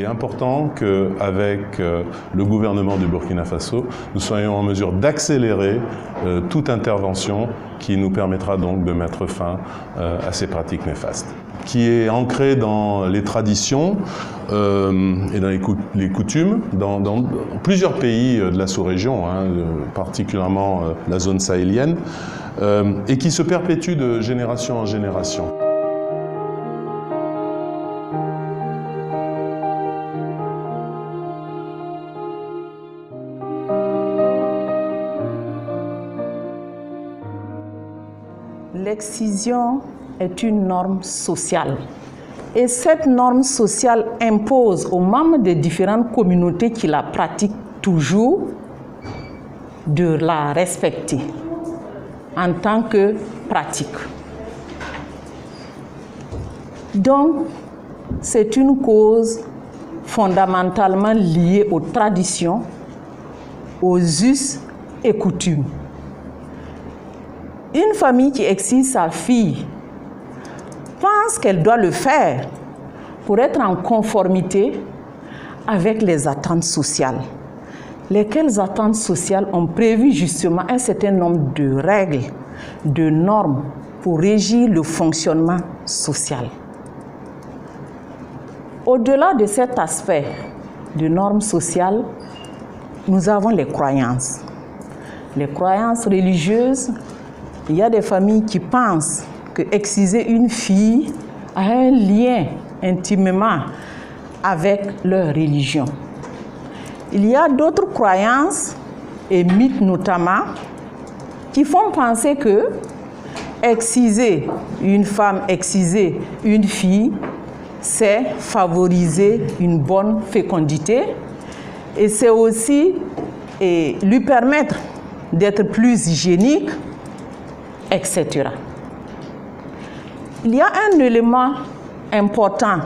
est important qu'avec le gouvernement du Burkina Faso, nous soyons en mesure d'accélérer toute intervention qui nous permettra donc de mettre fin à ces pratiques néfastes, qui est ancrée dans les traditions et dans les coutumes dans plusieurs pays de la sous-région, hein, particulièrement la zone sahélienne, et qui se perpétue de génération en génération. L'excision est une norme sociale. Et cette norme sociale impose aux membres des différentes communautés qui la pratiquent toujours de la respecter en tant que pratique. Donc, c'est une cause fondamentalement liée aux traditions, aux us et coutumes. Une famille qui excise sa fille pense qu'elle doit le faire pour être en conformité avec les attentes sociales. Lesquelles attentes sociales ont prévu justement un certain nombre de règles, de normes pour régir le fonctionnement social. Au-delà de cet aspect de normes sociales, nous avons les croyances. Les croyances religieuses. Il y a des familles qui pensent que exciser une fille a un lien intimement avec leur religion. Il y a d'autres croyances, et mythes notamment, qui font penser que exciser une femme, exciser une fille, c'est favoriser une bonne fécondité et c'est aussi lui permettre d'être plus hygiénique, etc. Il y a un élément important,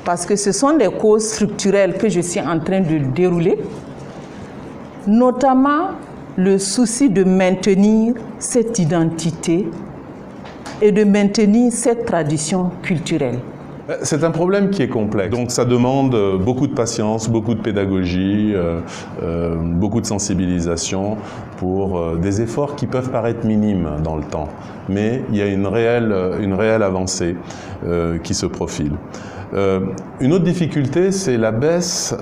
parce que ce sont des causes structurelles que je suis en train de dérouler, notamment le souci de maintenir cette identité et de maintenir cette tradition culturelle. C'est un problème qui est complexe, donc ça demande beaucoup de patience, beaucoup de pédagogie, beaucoup de sensibilisation pour des efforts qui peuvent paraître minimes dans le temps. Mais il y a une réelle avancée qui se profile. Une autre difficulté, c'est la baisse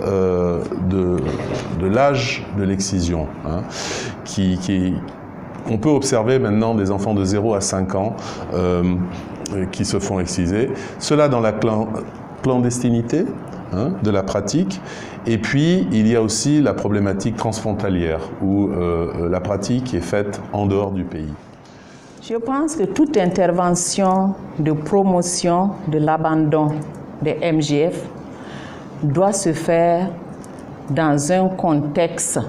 de l'âge de l'excision, hein, on peut observer maintenant des enfants de 0 à 5 ans qui se font exciser. Cela dans la clandestinité, hein, de la pratique. Et puis, il y a aussi la problématique transfrontalière, où la pratique est faite en dehors du pays. Je pense que toute intervention de promotion de l'abandon des MGF doit se faire dans un contexte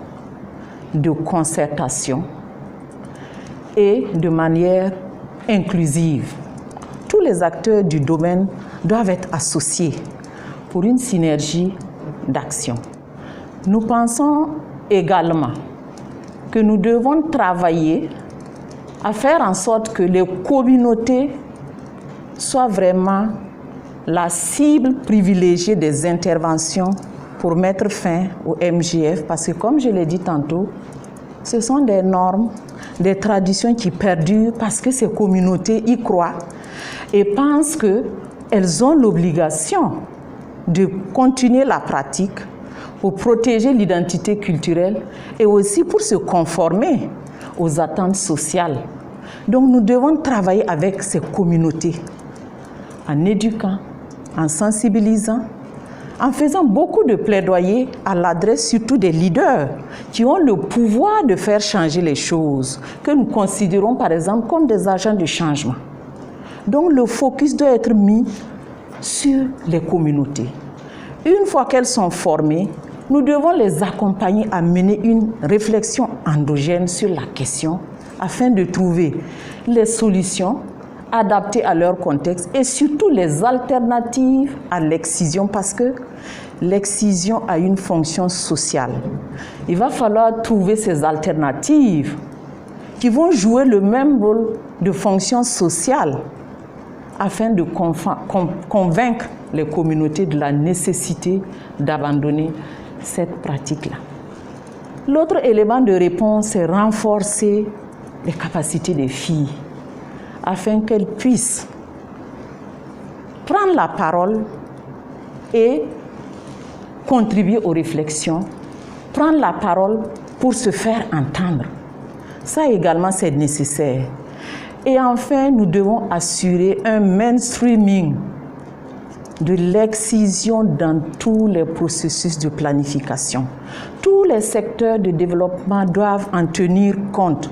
de concertation et de manière inclusive. Tous les acteurs du domaine doivent être associés pour une synergie d'action. Nous pensons également que nous devons travailler à faire en sorte que les communautés soient vraiment la cible privilégiée des interventions pour mettre fin au MGF, parce que comme je l'ai dit tantôt, ce sont des normes, des traditions qui perdurent parce que ces communautés y croient et pensent qu'elles ont l'obligation de continuer la pratique pour protéger l'identité culturelle et aussi pour se conformer aux attentes sociales. Donc nous devons travailler avec ces communautés en éduquant, en sensibilisant, en faisant beaucoup de plaidoyer à l'adresse surtout des leaders qui ont le pouvoir de faire changer les choses, que nous considérons par exemple comme des agents de changement. Donc le focus doit être mis sur les communautés. Une fois qu'elles sont formées, nous devons les accompagner à mener une réflexion endogène sur la question afin de trouver les solutions adaptées à leur contexte et surtout les alternatives à l'excision, parce que l'excision a une fonction sociale. Il va falloir trouver ces alternatives qui vont jouer le même rôle de fonction sociale afin de convaincre les communautés de la nécessité d'abandonner cette pratique-là. L'autre élément de réponse, c'est renforcer les capacités des filles afin qu'elles puissent prendre la parole et contribuer aux réflexions, prendre la parole pour se faire entendre. Ça également, c'est nécessaire. Et enfin, nous devons assurer un mainstreaming de l'excision dans tous les processus de planification. Tous les secteurs de développement doivent en tenir compte.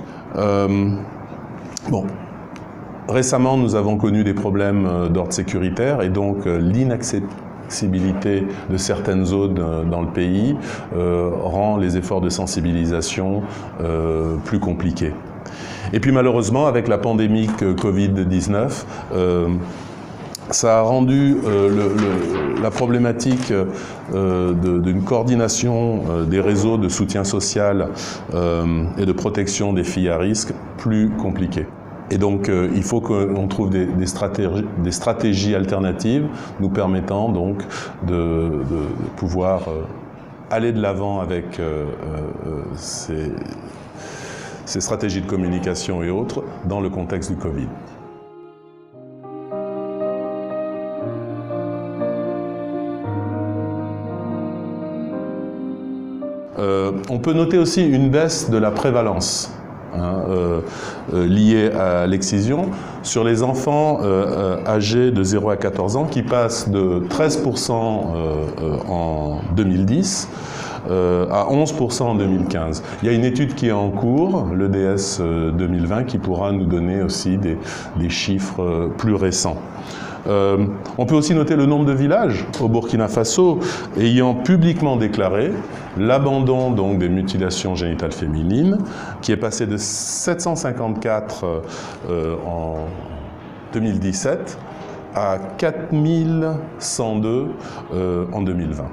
Récemment, nous avons connu des problèmes d'ordre sécuritaire et donc l'inaccessibilité de certaines zones dans le pays rend les efforts de sensibilisation plus compliqués. Et puis malheureusement, avec la pandémie Covid-19, ça a rendu la problématique d'une coordination des réseaux de soutien social et de protection des filles à risque plus compliquée. Et donc, il faut qu'on trouve des stratégies alternatives nous permettant donc de pouvoir aller de l'avant avec ces stratégies de communication et autres dans le contexte du Covid. On peut noter aussi une baisse de la prévalence liée à l'excision sur les enfants âgés de 0 à 14 ans qui passent de 13% en 2010 à 11% en 2015. Il y a une étude qui est en cours, l'EDS 2020, qui pourra nous donner aussi des chiffres plus récents. On peut aussi noter le nombre de villages au Burkina Faso ayant publiquement déclaré l'abandon donc des mutilations génitales féminines, qui est passé de 754 en 2017 à 4102 en 2020.